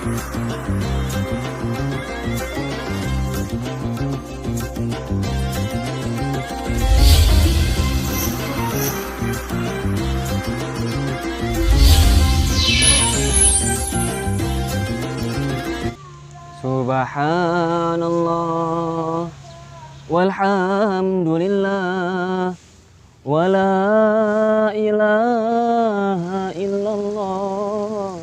Subhanallah walhamdulillah wala ilaha illallah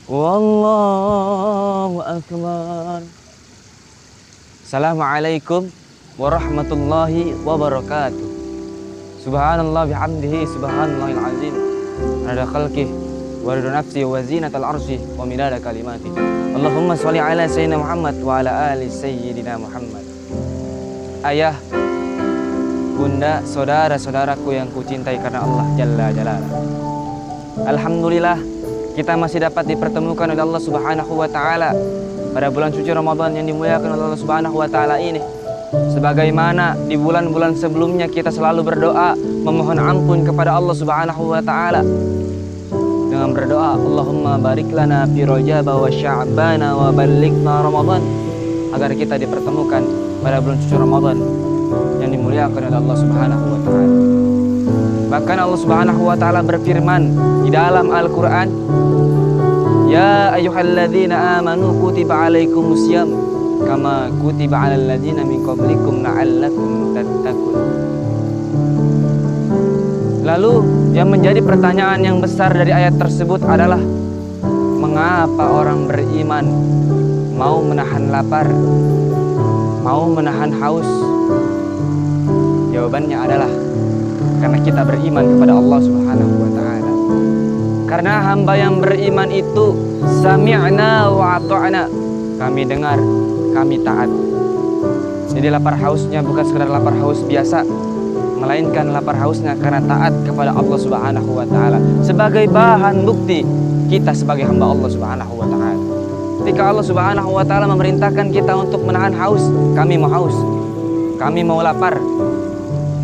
wallahu akbar. Assalamualaikum warahmatullahi wabarakatuh. Subhanallah bihamdihi subhanallahil azim ada khalqih wa rida nafsi wa zinatal arsy wa midada kalimati. Allahumma sholli ala sayyidina Muhammad wa ala ali sayyidina Muhammad. Ayah, bunda, saudara-saudaraku yang kucintai karena Allah Jalla Jalaluhu. Alhamdulillah, kita masih dapat dipertemukan oleh Allah Subhanahu wa taala pada bulan suci Ramadan yang dimuliakan oleh Allah Subhanahu wa taala ini. Sebagaimana di bulan-bulan sebelumnya kita selalu berdoa memohon ampun kepada Allah Subhanahu wa taala dengan berdoa, Allahumma barik lana fi Rajab wa Sya'bana wa ballighna Ramadan, agar kita dipertemukan pada bulan suci Ramadan yang dimuliakan oleh Allah Subhanahu wa taala. Bahkan Allah Subhanahu wa taala berfirman di dalam Al-Qur'an, ya ayyuhalladzina amanu kutiba alaikumusiyam kama kutiba alal ladzina min qablikum la'allakum tattaqun. Lalu yang menjadi pertanyaan yang besar dari ayat tersebut adalah, mengapa orang beriman mau menahan lapar, mau menahan haus? Jawabannya adalah karena kita beriman kepada Allah Subhanahu wa taala. Karena hamba yang beriman itu sami'na wa ata'na, kami dengar, kami taat. Jadi lapar hausnya bukan sekedar lapar haus biasa, melainkan lapar hausnya karena taat kepada Allah Subhanahu wa taala. Sebagai bahan bukti kita sebagai hamba Allah Subhanahu wa taala. Ketika Allah Subhanahu wa taala memerintahkan kita untuk menahan haus, kami mau haus, kami mau lapar.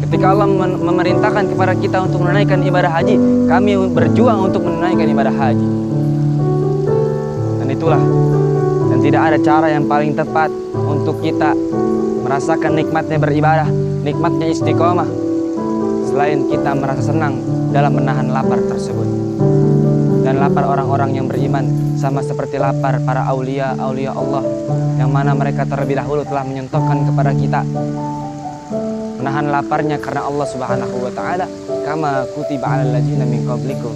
Ketika Allah memerintahkan kepada kita untuk menunaikan ibadah haji, kami berjuang untuk menunaikan ibadah haji. Dan itulah, dan tidak ada cara yang paling tepat untuk kita merasakan nikmatnya beribadah, nikmatnya istiqomah, selain kita merasa senang dalam menahan lapar tersebut. Dan lapar orang-orang yang beriman sama seperti lapar para aulia Allah, yang mana mereka terlebih dahulu telah menyentuhkan kepada kita. Menahan laparnya karena Allah Subhanahu wa taala, kama kutiba alal ladzina min qablikum.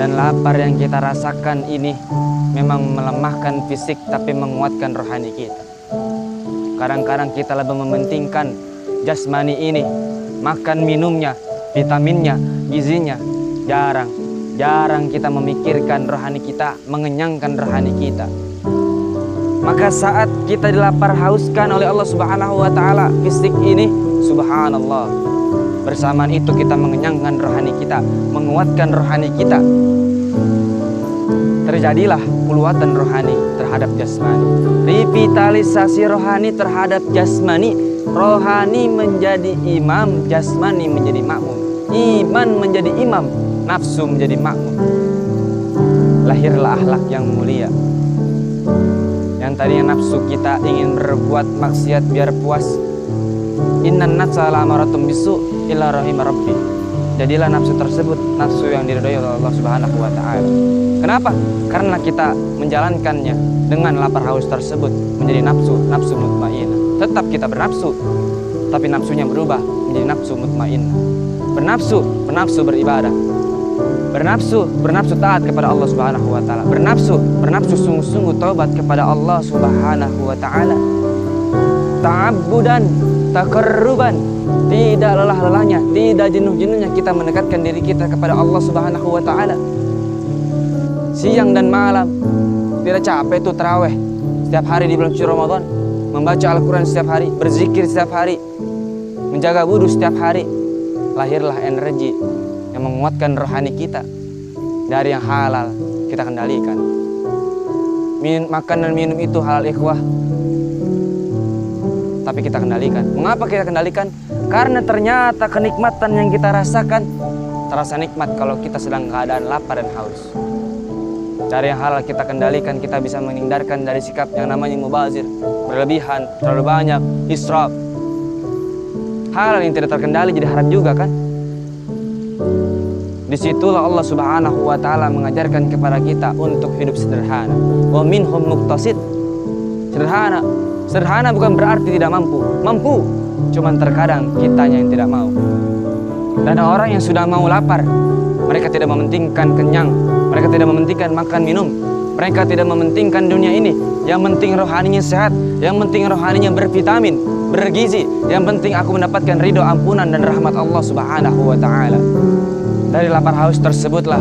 Dan lapar yang kita rasakan ini memang melemahkan fisik tapi menguatkan rohani kita. Kadang-kadang kita lebih mementingkan jasmani ini, makan minumnya, vitaminnya, gizinya. Jarang kita memikirkan rohani kita, mengenyangkan rohani kita. Maka saat kita dilapar hauskan oleh Allah Subhanahu wa taala fisik ini, subhanallah, bersamaan itu kita mengenyangkan rohani kita, menguatkan rohani kita. Terjadilah puluatan rohani terhadap jasmani, revitalisasi rohani terhadap jasmani. Rohani menjadi imam, jasmani menjadi makmum. Iman menjadi imam, nafsu menjadi makmum. Lahirlah akhlak yang mulia. Yang tadinya nafsu kita ingin berbuat maksiat biar puas, innan nafsa la'amaratun bisu illa rahimah rabbi. Jadilah nafsu tersebut nafsu yang diridhai oleh Allah Subhanahu wa taala. Kenapa? Karena kita menjalankannya dengan lapar haus tersebut menjadi nafsu mutmainnah. Tetap kita bernafsu, tapi nafsunya berubah menjadi nafsu mutmainnah. Bernafsu beribadah. Bernafsu taat kepada Allah Subhanahu wa taala. Bernafsu sungguh-sungguh taubat kepada Allah Subhanahu wa taala. Ta'abbudan, takarruban, tidak lelah-lelahnya, tidak jenuh-jenuhnya kita mendekatkan diri kita kepada Allah Subhanahu wa taala. Siang dan malam, tidak capek itu tarawih setiap hari di bulan suci Ramadan, membaca Al-Qur'an setiap hari, berzikir setiap hari, menjaga wudu setiap hari. Lahirlah energi yang menguatkan rohani kita dari yang halal kita kendalikan. Makan dan minum itu halal ikhwah, tapi kita kendalikan. Mengapa kita kendalikan? Karena ternyata kenikmatan yang kita rasakan terasa nikmat kalau kita sedang keadaan lapar dan haus. Dari yang halal kita kendalikan, kita bisa menghindarkan dari sikap yang namanya mubazir, berlebihan, terlalu banyak, israf. Hal yang tidak terkendali jadi haram juga kan? Disitulah Allah Subhanahu wa Ta'ala mengajarkan kepada kita untuk hidup sederhana. Wa minhum muqtasid. Sederhana. Sederhana bukan berarti tidak mampu. Mampu, cuman terkadang kitanya yang tidak mau. Dan orang yang sudah mau lapar, mereka tidak mementingkan kenyang, mereka tidak mementingkan makan minum, mereka tidak mementingkan dunia ini. Yang penting rohaninya sehat, yang penting rohaninya bervitamin, bergizi, yang penting aku mendapatkan ridho, ampunan dan rahmat Allah Subhanahu wa Ta'ala. Dari lapar haus tersebutlah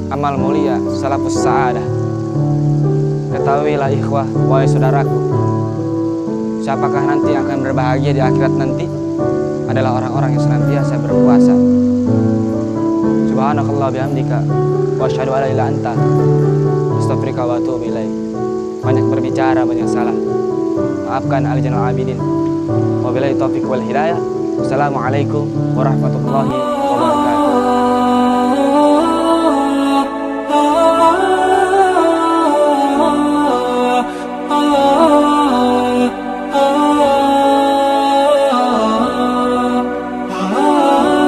amal mulia salafus sa'adah. Ketahuilah ikhwah, wahai saudaraku, siapakah nanti yang akan berbahagia di akhirat nanti adalah orang-orang yang senantiasa berpuasa. Subhanakallah bihamdika wa asyhadu an la ilaha illa anta astaghfiruka wa atubu ilaik. Banyak berbicara, banyak salah. Maafkan al-jainal abidin. Wabillahi taufiq wal hidayah. Wassalamualaikum warahmatullahi wabarakatuh.